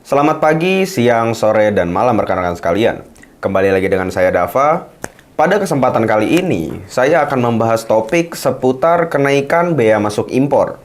Selamat pagi, siang, sore, dan malam rekan-rekan sekalian. Kembali lagi dengan saya Dava. Pada kesempatan kali ini, saya akan membahas topik seputar kenaikan bea masuk impor.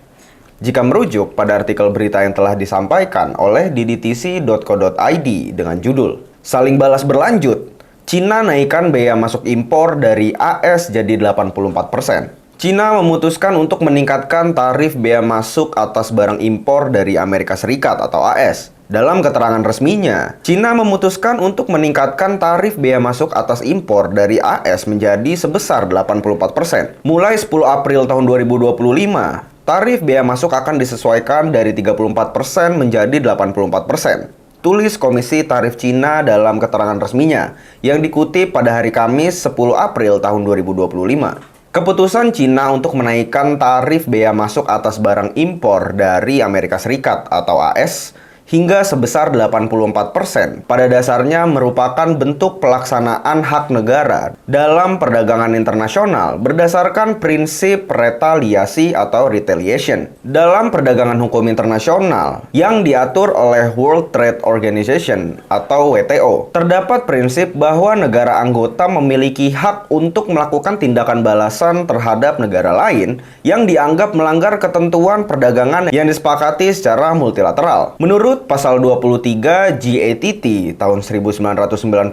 Jika merujuk pada artikel berita yang telah disampaikan oleh ddtc.co.id dengan judul "Saling balas berlanjut, Cina naikkan bea masuk impor dari AS jadi 84%." Cina memutuskan untuk meningkatkan tarif bea masuk atas barang impor dari Amerika Serikat atau AS. Dalam keterangan resminya, Cina memutuskan untuk meningkatkan tarif bea masuk atas impor dari AS menjadi sebesar 84%. Mulai 10 April tahun 2025, tarif bea masuk akan disesuaikan dari 34% menjadi 84%. Tulis Komisi Tarif Cina dalam keterangan resminya yang dikutip pada hari Kamis 10 April tahun 2025. Keputusan Cina untuk menaikkan tarif bea masuk atas barang impor dari Amerika Serikat atau AS hingga sebesar 84% pada dasarnya merupakan bentuk pelaksanaan hak negara dalam perdagangan internasional berdasarkan prinsip retaliasi atau retaliation dalam perdagangan hukum internasional yang diatur oleh World Trade Organization atau WTO. Terdapat prinsip bahwa negara anggota memiliki hak untuk melakukan tindakan balasan terhadap negara lain yang dianggap melanggar ketentuan perdagangan yang disepakati secara multilateral. Menurut Pasal 23 GATT tahun 1994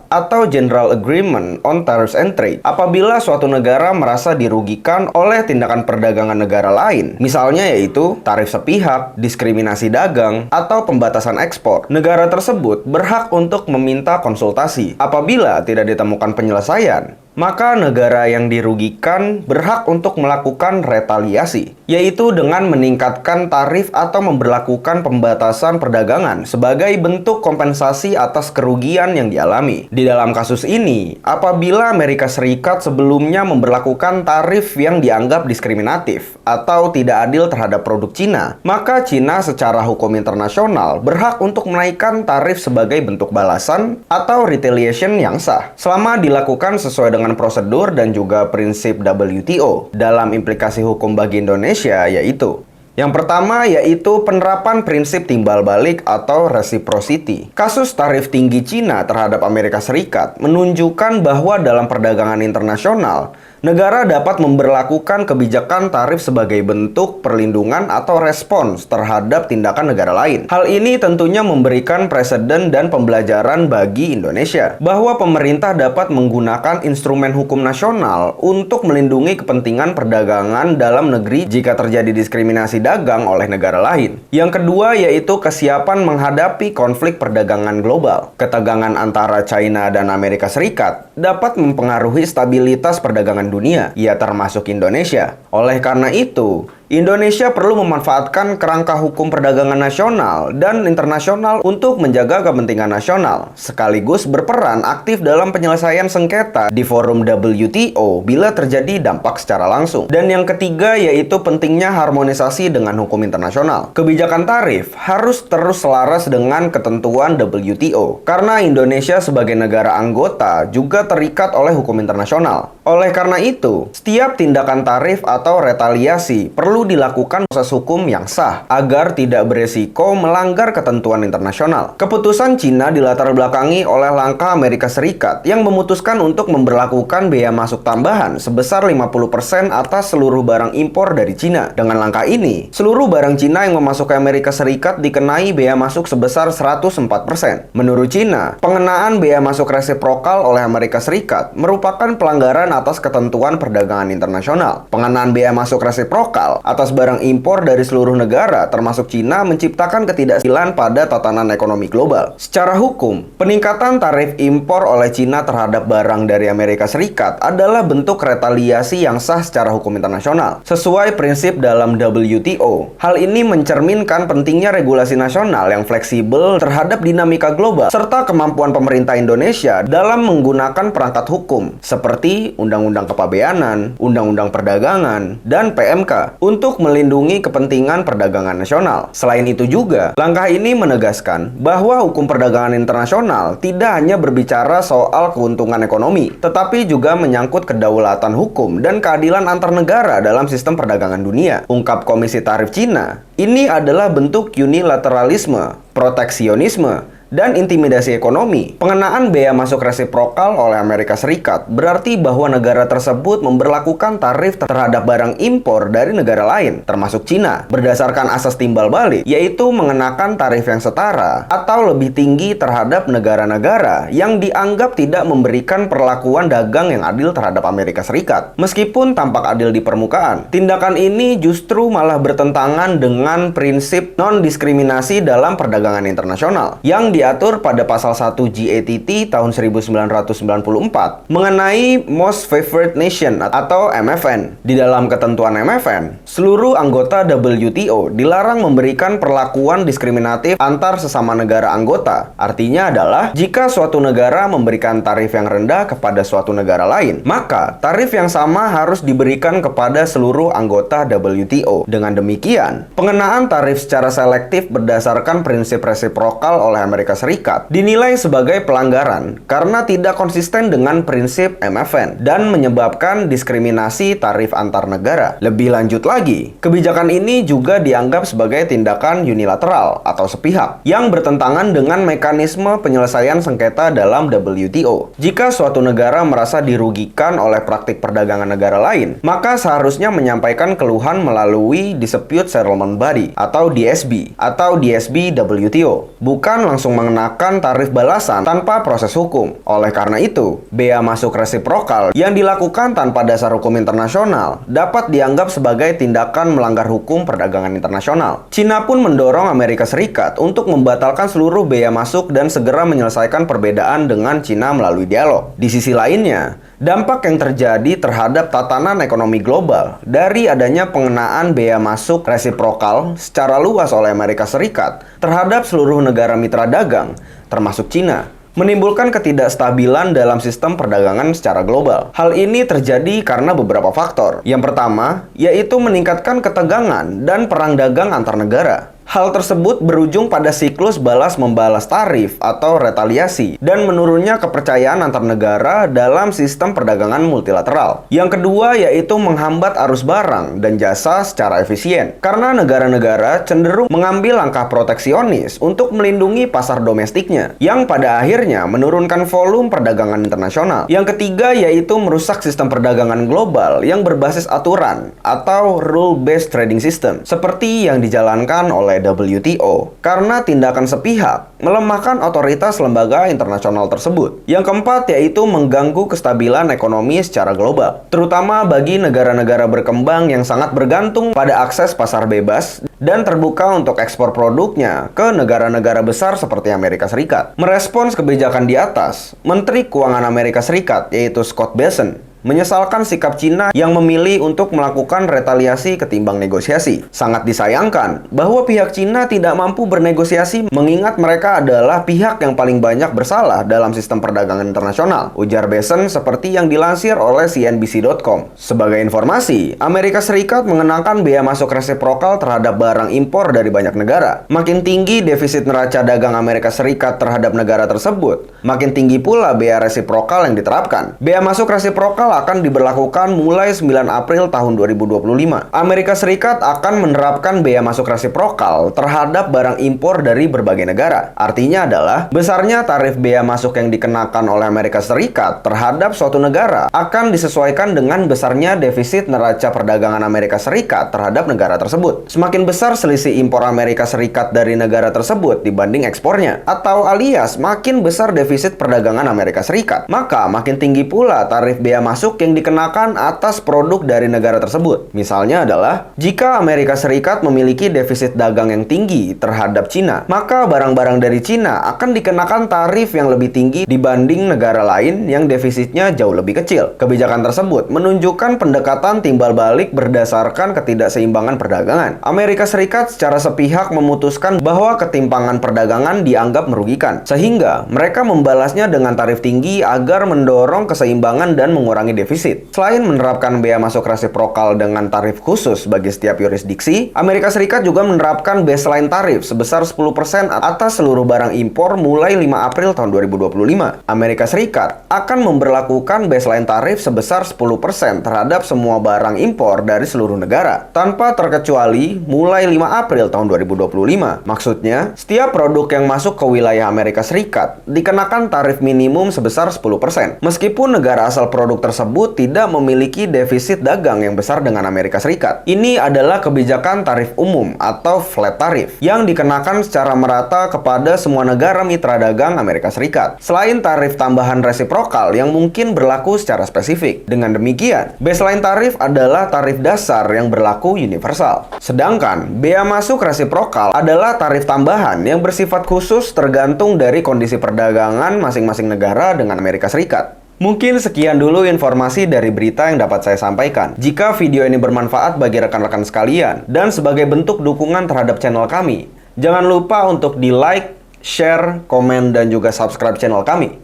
atau General Agreement on Tariffs and Trade, apabila suatu negara merasa dirugikan oleh tindakan perdagangan negara lain, misalnya yaitu tarif sepihak, diskriminasi dagang, atau pembatasan ekspor, negara tersebut berhak untuk meminta konsultasi. Apabila tidak ditemukan penyelesaian, maka negara yang dirugikan berhak untuk melakukan retaliasi, yaitu dengan meningkatkan tarif atau memberlakukan pembatasan perdagangan sebagai bentuk kompensasi atas kerugian yang dialami. Di dalam kasus ini, apabila Amerika Serikat sebelumnya memberlakukan tarif yang dianggap diskriminatif atau tidak adil terhadap produk Cina, maka Cina secara hukum internasional berhak untuk menaikkan tarif sebagai bentuk balasan atau retaliation yang sah, selama dilakukan sesuai dengan prosedur dan juga prinsip WTO. Dalam implikasi hukum bagi Indonesia yaitu yang pertama yaitu penerapan prinsip timbal balik atau reciprocity. Kasus tarif tinggi Cina terhadap Amerika Serikat menunjukkan bahwa dalam perdagangan internasional, negara dapat memberlakukan kebijakan tarif sebagai bentuk perlindungan atau respons terhadap tindakan negara lain. Hal ini tentunya memberikan preseden dan pembelajaran bagi Indonesia bahwa pemerintah dapat menggunakan instrumen hukum nasional untuk melindungi kepentingan perdagangan dalam negeri jika terjadi diskriminasi dagang oleh negara lain. Yang kedua yaitu kesiapan menghadapi konflik perdagangan global. Ketegangan antara China dan Amerika Serikat dapat mempengaruhi stabilitas perdagangan dunia, ya termasuk Indonesia. Oleh karena itu, Indonesia perlu memanfaatkan kerangka hukum perdagangan nasional dan internasional untuk menjaga kepentingan nasional, sekaligus berperan aktif dalam penyelesaian sengketa di forum WTO bila terjadi dampak secara langsung. Dan yang ketiga yaitu pentingnya harmonisasi dengan hukum internasional. Kebijakan tarif harus terus selaras dengan ketentuan WTO, karena Indonesia sebagai negara anggota juga terikat oleh hukum internasional. Oleh karena itu, setiap tindakan tarif atau retaliasi perlu dilakukan proses hukum yang sah agar tidak beresiko melanggar ketentuan internasional. Keputusan Cina dilatar belakangi oleh langkah Amerika Serikat yang memutuskan untuk memberlakukan bea masuk tambahan sebesar 50% atas seluruh barang impor dari Cina. Dengan langkah ini, seluruh barang Cina yang memasuki Amerika Serikat dikenai bea masuk sebesar 104%. Menurut Cina, pengenaan bea masuk resiprokal oleh Amerika Serikat merupakan pelanggaran atas ketentuan perdagangan internasional. Pengenaan bea masuk resiprokal atas barang impor dari seluruh negara termasuk Cina menciptakan ketidakadilan pada tatanan ekonomi global. Secara hukum, peningkatan tarif impor oleh Cina terhadap barang dari Amerika Serikat adalah bentuk retaliasi yang sah secara hukum internasional, sesuai prinsip dalam WTO. Hal ini mencerminkan pentingnya regulasi nasional yang fleksibel terhadap dinamika global, serta kemampuan pemerintah Indonesia dalam menggunakan perangkat hukum, seperti Undang-Undang Kepabeanan, Undang-Undang Perdagangan, dan PMK, untuk melindungi kepentingan perdagangan nasional. Selain itu juga, langkah ini menegaskan bahwa hukum perdagangan internasional tidak hanya berbicara soal keuntungan ekonomi, tetapi juga menyangkut kedaulatan hukum dan keadilan antar negara dalam sistem perdagangan dunia. Ungkap Komisi Tarif Cina, ini adalah bentuk unilateralisme, proteksionisme, dan intimidasi ekonomi. Pengenaan bea masuk resiprokal oleh Amerika Serikat berarti bahwa negara tersebut memberlakukan tarif terhadap barang impor dari negara lain, termasuk Cina, berdasarkan asas timbal balik, yaitu mengenakan tarif yang setara atau lebih tinggi terhadap negara-negara yang dianggap tidak memberikan perlakuan dagang yang adil terhadap Amerika Serikat. Meskipun tampak adil di permukaan, tindakan ini justru malah bertentangan dengan prinsip non-diskriminasi dalam perdagangan internasional yang diatur pada pasal 1 GATT tahun 1994 mengenai Most Favored Nation atau MFN. Di dalam ketentuan MFN, seluruh anggota WTO dilarang memberikan perlakuan diskriminatif antar sesama negara anggota. Artinya adalah, jika suatu negara memberikan tarif yang rendah kepada suatu negara lain, maka tarif yang sama harus diberikan kepada seluruh anggota WTO. Dengan demikian, pengenaan tarif secara selektif berdasarkan prinsip resiprokal oleh Amerika Serikat dinilai sebagai pelanggaran karena tidak konsisten dengan prinsip MFN dan menyebabkan diskriminasi tarif antar negara. Lebih lanjut lagi, kebijakan ini juga dianggap sebagai tindakan unilateral atau sepihak yang bertentangan dengan mekanisme penyelesaian sengketa dalam WTO. Jika suatu negara merasa dirugikan oleh praktik perdagangan negara lain, maka seharusnya menyampaikan keluhan melalui Dispute Settlement Body atau DSB WTO, bukan langsung mengenakan tarif balasan tanpa proses hukum. Oleh karena itu, bea masuk resiprokal yang dilakukan tanpa dasar hukum internasional dapat dianggap sebagai tindakan melanggar hukum perdagangan internasional. Cina pun mendorong Amerika Serikat untuk membatalkan seluruh bea masuk dan segera menyelesaikan perbedaan dengan Cina melalui dialog. Di sisi lainnya, dampak yang terjadi terhadap tatanan ekonomi global dari adanya pengenaan bea masuk resiprokal secara luas oleh Amerika Serikat terhadap seluruh negara mitra dagang, termasuk Cina, menimbulkan ketidakstabilan dalam sistem perdagangan secara global. Hal ini terjadi karena beberapa faktor. Yang pertama, yaitu meningkatkan ketegangan dan perang dagang antar negara. Hal tersebut berujung pada siklus balas-membalas tarif atau retaliasi dan menurunnya kepercayaan antar negara dalam sistem perdagangan multilateral. Yang kedua yaitu menghambat arus barang dan jasa secara efisien karena negara-negara cenderung mengambil langkah proteksionis untuk melindungi pasar domestiknya yang pada akhirnya menurunkan volume perdagangan internasional. Yang ketiga yaitu merusak sistem perdagangan global yang berbasis aturan atau rule-based trading system seperti yang dijalankan oleh WTO karena tindakan sepihak melemahkan otoritas lembaga internasional tersebut. Yang keempat yaitu mengganggu kestabilan ekonomi secara global, terutama bagi negara-negara berkembang yang sangat bergantung pada akses pasar bebas dan terbuka untuk ekspor produknya ke negara-negara besar seperti Amerika Serikat. Merespons kebijakan di atas, Menteri Keuangan Amerika Serikat yaitu Scott Bessent menyesalkan sikap Cina yang memilih untuk melakukan retaliasi ketimbang negosiasi. Sangat disayangkan bahwa pihak Cina tidak mampu bernegosiasi mengingat mereka adalah pihak yang paling banyak bersalah dalam sistem perdagangan internasional, ujar Bessent seperti yang dilansir oleh CNBC.com. Sebagai informasi, Amerika Serikat mengenakan bea masuk resiprokal terhadap barang impor dari banyak negara. Makin tinggi defisit neraca dagang Amerika Serikat terhadap negara tersebut, makin tinggi pula bea resiprokal yang diterapkan. Bea masuk resiprokal akan diberlakukan mulai 9 April tahun 2025. Amerika Serikat akan menerapkan bea masuk resiprokal terhadap barang impor dari berbagai negara. Artinya adalah, besarnya tarif bea masuk yang dikenakan oleh Amerika Serikat terhadap suatu negara akan disesuaikan dengan besarnya defisit neraca perdagangan Amerika Serikat terhadap negara tersebut. Semakin besar selisih impor Amerika Serikat dari negara tersebut dibanding ekspornya, atau alias makin besar defisit perdagangan Amerika Serikat, maka makin tinggi pula tarif bea masuk yang dikenakan atas produk dari negara tersebut. Misalnya adalah, jika Amerika Serikat memiliki defisit dagang yang tinggi terhadap Cina, maka barang-barang dari Cina akan dikenakan tarif yang lebih tinggi dibanding negara lain yang defisitnya jauh lebih kecil. Kebijakan tersebut menunjukkan pendekatan timbal balik berdasarkan ketidakseimbangan perdagangan. Amerika Serikat secara sepihak memutuskan bahwa ketimpangan perdagangan dianggap merugikan, sehingga mereka membalasnya dengan tarif tinggi agar mendorong keseimbangan dan mengurangi mengurangi defisit. Selain menerapkan bea masuk resiprokal dengan tarif khusus bagi setiap yurisdiksi, Amerika Serikat juga menerapkan baseline tarif sebesar 10% atas seluruh barang impor mulai 5 April tahun 2025. Amerika Serikat akan memberlakukan baseline tarif sebesar 10% terhadap semua barang impor dari seluruh negara, tanpa terkecuali mulai 5 April tahun 2025. Maksudnya, setiap produk yang masuk ke wilayah Amerika Serikat dikenakan tarif minimum sebesar 10%, meskipun negara asal produk tersebut tidak memiliki defisit dagang yang besar dengan Amerika Serikat. Ini adalah kebijakan tarif umum atau flat tarif yang dikenakan secara merata kepada semua negara mitra dagang Amerika Serikat, selain tarif tambahan resiprokal yang mungkin berlaku secara spesifik. Dengan demikian, baseline tarif adalah tarif dasar yang berlaku universal. Sedangkan, bea masuk resiprokal adalah tarif tambahan yang bersifat khusus tergantung dari kondisi perdagangan masing-masing negara dengan Amerika Serikat. Mungkin sekian dulu informasi dari berita yang dapat saya sampaikan. Jika video ini bermanfaat bagi rekan-rekan sekalian dan sebagai bentuk dukungan terhadap channel kami, jangan lupa untuk di like, share, komen, dan juga subscribe channel kami.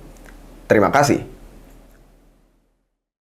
Terima kasih.